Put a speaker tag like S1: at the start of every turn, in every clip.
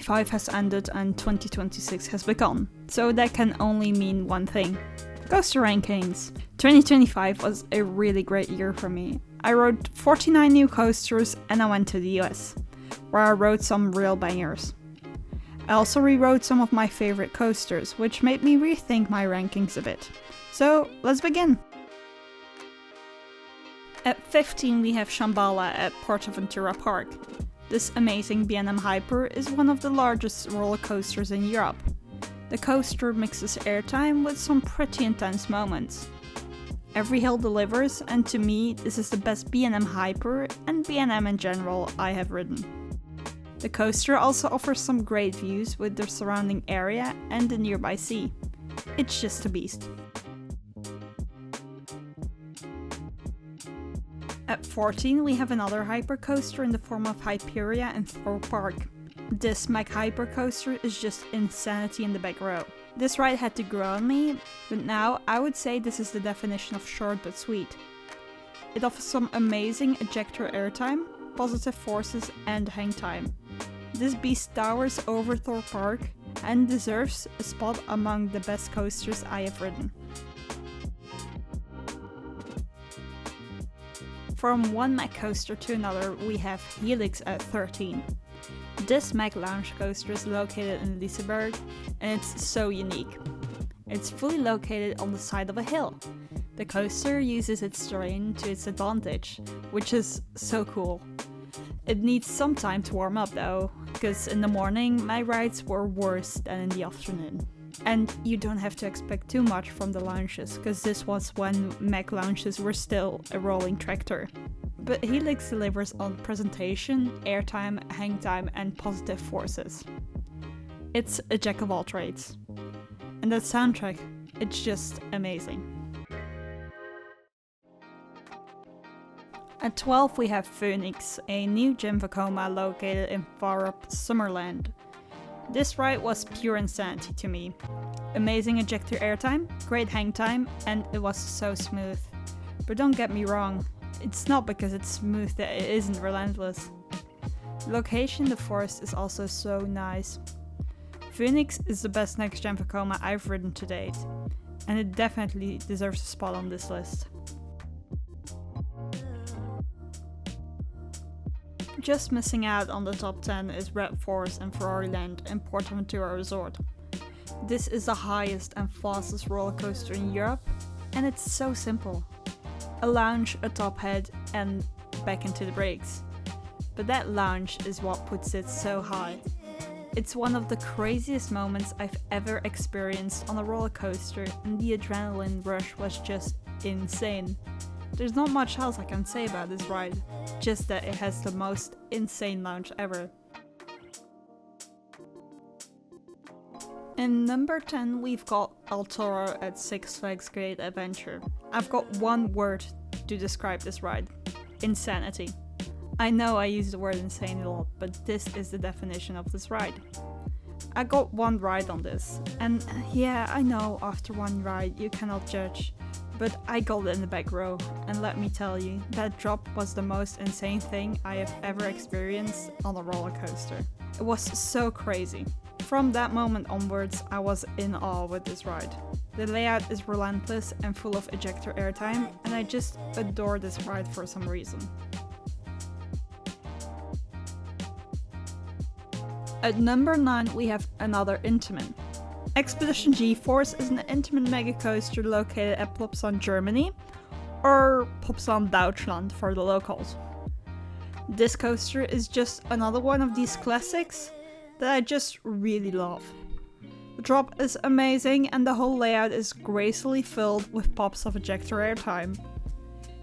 S1: 2025 has ended and 2026 has begun, so that can only mean one thing. Coaster rankings. 2025 was a really great year for me. I rode 49 new coasters and I went to the US, where I rode some real bangers. I also rewrote some of my favorite coasters, which made me rethink my rankings a bit. So let's begin! At 15 we have Shambhala at Portaventura Park. This amazing B&M Hyper is one of the largest roller coasters in Europe. The coaster mixes airtime with some pretty intense moments. Every hill delivers, and to me this is the best B&M Hyper and B&M in general I have ridden. The coaster also offers some great views with the surrounding area and the nearby sea. It's just a beast. At 14 we have another hypercoaster in the form of Hyperia in Thorpe Park. This Mech Hypercoaster is just insanity in the back row. This ride had to grow on me, but now I would say this is the definition of short but sweet. It offers some amazing ejector airtime, positive forces and hang time. This beast towers over Thorpe Park and deserves a spot among the best coasters I have ridden. From one Mech coaster to another we have Helix at 13. This Mech lounge coaster is located in Liseberg and it's so unique. It's fully located on the side of a hill. The coaster uses its terrain to its advantage, which is so cool. It needs some time to warm up though, because in the morning my rides were worse than in the afternoon. And you don't have to expect too much from the lounges, because this was when Mech lounges were still a rolling tractor. But Helix delivers on presentation, airtime, hang time and positive forces. It's a jack of all trades. And that soundtrack, it's just amazing. At 12 we have Phoenix, a new gym Vekoma located in Farup Sommerland. This ride was pure insanity to me. Amazing ejector airtime, great hang time, and it was so smooth. But don't get me wrong, it's not because it's smooth that it isn't relentless. The location in the forest is also so nice. Phoenix is the best next gen Vekoma I've ridden to date, and it definitely deserves a spot on this list. Just missing out on the top 10 is Red Force and Ferrari Land in Portaventura Resort. This is the highest and fastest roller coaster in Europe, and it's so simple. A lounge, a top head, and back into the brakes. But that lounge is what puts it so high. It's one of the craziest moments I've ever experienced on a roller coaster, and the adrenaline rush was just insane. There's not much else I can say about this ride, just that it has the most insane lounge ever. In number 10 we've got El Toro at Six Flags Great Adventure. I've got one word to describe this ride: insanity. I know I use the word insane a lot, but this is the definition of this ride. I got one ride on this, and yeah, I know after one ride you cannot judge, but I got it in the back row, and let me tell you, that drop was the most insane thing I have ever experienced on a roller coaster. It was so crazy. From that moment onwards, I was in awe with this ride. The layout is relentless and full of ejector airtime, and I just adore this ride for some reason. At number 9 we have another Intamin. Expedition G-Force is an Intamin mega coaster located at Plopsaland, Germany, or Plopsaland, Deutschland for the locals. This coaster is just another one of these classics that I just really love. The drop is amazing and the whole layout is gracefully filled with pops of ejector airtime.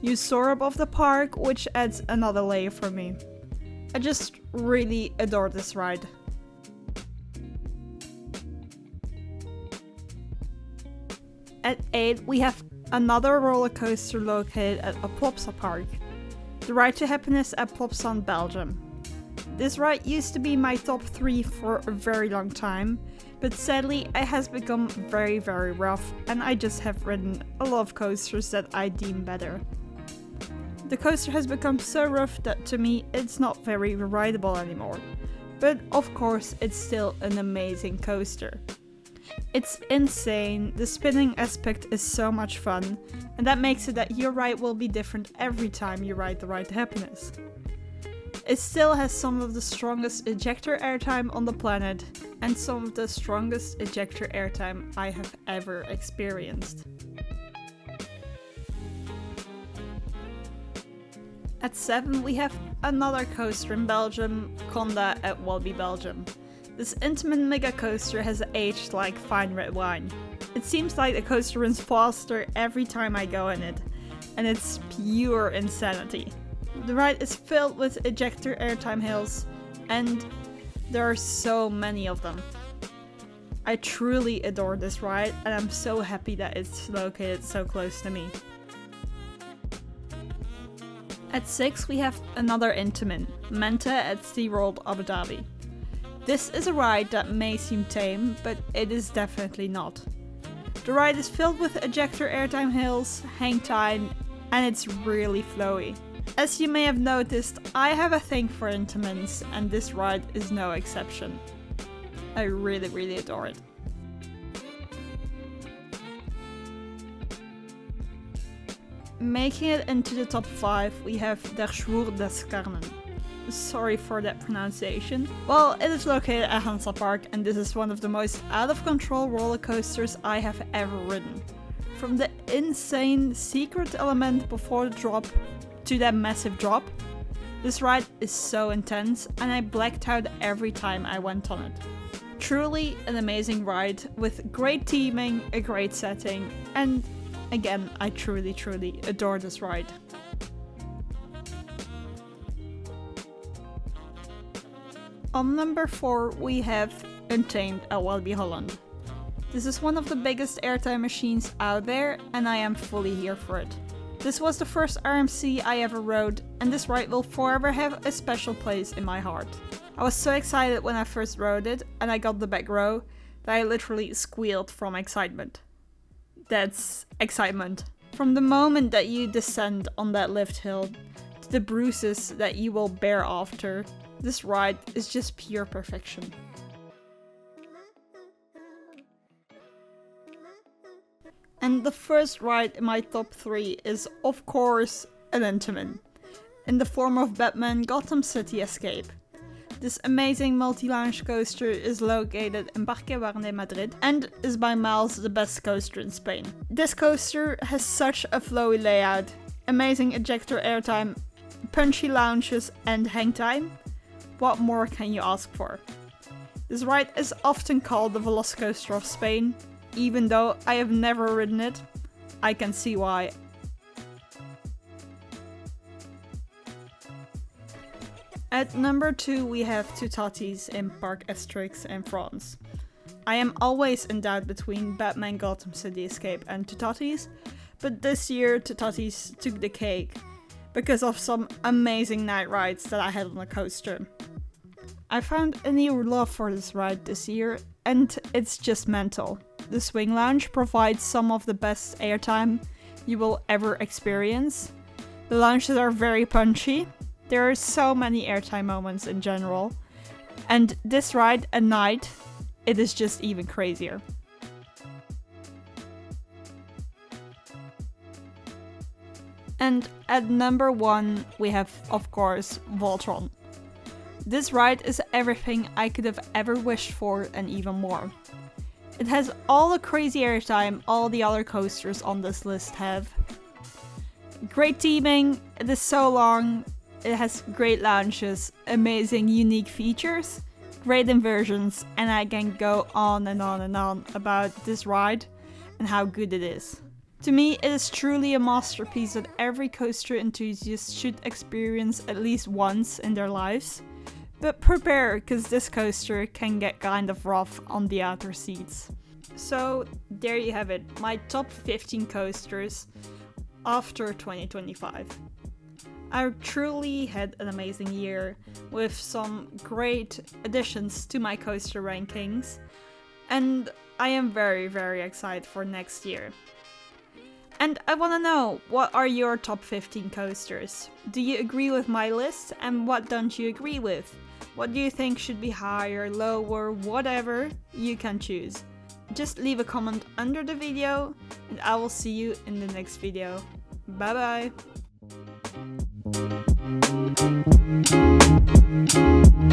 S1: You soar above the park, which adds another layer for me. I just really adore this ride. At 8 we have another roller coaster located at a Plopsa Park. The Ride to Happiness at Plopsaland, Belgium. This ride used to be my top 3 for a very long time, but sadly it has become very rough and I just have ridden a lot of coasters that I deem better. The coaster has become so rough that to me it's not very rideable anymore, but of course it's still an amazing coaster. It's insane, the spinning aspect is so much fun, and that makes it that your ride will be different every time you ride the Ride to Happiness. It still has some of the strongest ejector airtime on the planet, and some of the strongest ejector airtime I have ever experienced. At 7 we have another coaster in Belgium, Conda at Walibi Belgium. This intimate mega coaster has aged like fine red wine. It seems like the coaster runs faster every time I go in it, and it's pure insanity. The ride is filled with ejector airtime hills, and there are so many of them. I truly adore this ride, and I'm so happy that it's located so close to me. At 6 we have another Intamin, Manta at SeaWorld Abu Dhabi. This is a ride that may seem tame, but it is definitely not. The ride is filled with ejector airtime hills, hang time, and it's really flowy. As you may have noticed, I have a thing for Intamins, and this ride is no exception. I really adore it. Making it into the top 5 we have Der Schwur des Carmen. Sorry for that pronunciation. Well, it is located at Hansa Park, and this is one of the most out of control roller coasters I have ever ridden. From the insane secret element before the drop to that massive drop, this ride is so intense, and I blacked out every time I went on it. Truly an amazing ride with great teaming, a great setting, and again, I truly adore this ride. On number 4 we have Untamed at Walibi Holland. This is one of the biggest airtime machines out there, and I am fully here for it. This was the first RMC I ever rode, and this ride will forever have a special place in my heart. I was so excited when I first rode it and I got the back row that I literally squealed from excitement. That's excitement. From the moment that you descend on that lift hill to the bruises that you will bear after, this ride is just pure perfection. And the first ride in my top 3 is of course an Intamin, in the form of Batman Gotham City Escape. This amazing multi-launch coaster is located in Parque Warne, Madrid, and is by miles the best coaster in Spain. This coaster has such a flowy layout, amazing ejector airtime, punchy lounges and hang time. What more can you ask for? This ride is often called the Velocicoaster of Spain. Even though I have never ridden it, I can see why. At number 2 we have Toutatis in Parc Asterix in France. I am always in doubt between Batman Gotham City Escape and Toutatis, but this year Toutatis took the cake because of some amazing night rides that I had on the coaster. I found a new love for this ride this year, and it's just mental. The swing lounge provides some of the best airtime you will ever experience. The lounges are very punchy. There are so many airtime moments in general. And this ride at night, it is just even crazier. And at number 1 we have, of course, Voltron. This ride is everything I could have ever wished for and even more. It has all the crazy airtime all the other coasters on this list have. Great teaming, it is so long, it has great lounges, amazing unique features, great inversions, and I can go on and on and on about this ride and how good it is. To me, it is truly a masterpiece that every coaster enthusiast should experience at least once in their lives. But prepare, because this coaster can get kind of rough on the outer seats. So there you have it, my top 15 coasters after 2025. I truly had an amazing year with some great additions to my coaster rankings, and I am very excited for next year. And I want to know, what are your top 15 coasters? Do you agree with my list, and what don't you agree with? What do you think should be higher, lower, whatever? You can choose. Just leave a comment under the video and I will see you in the next video. Bye bye!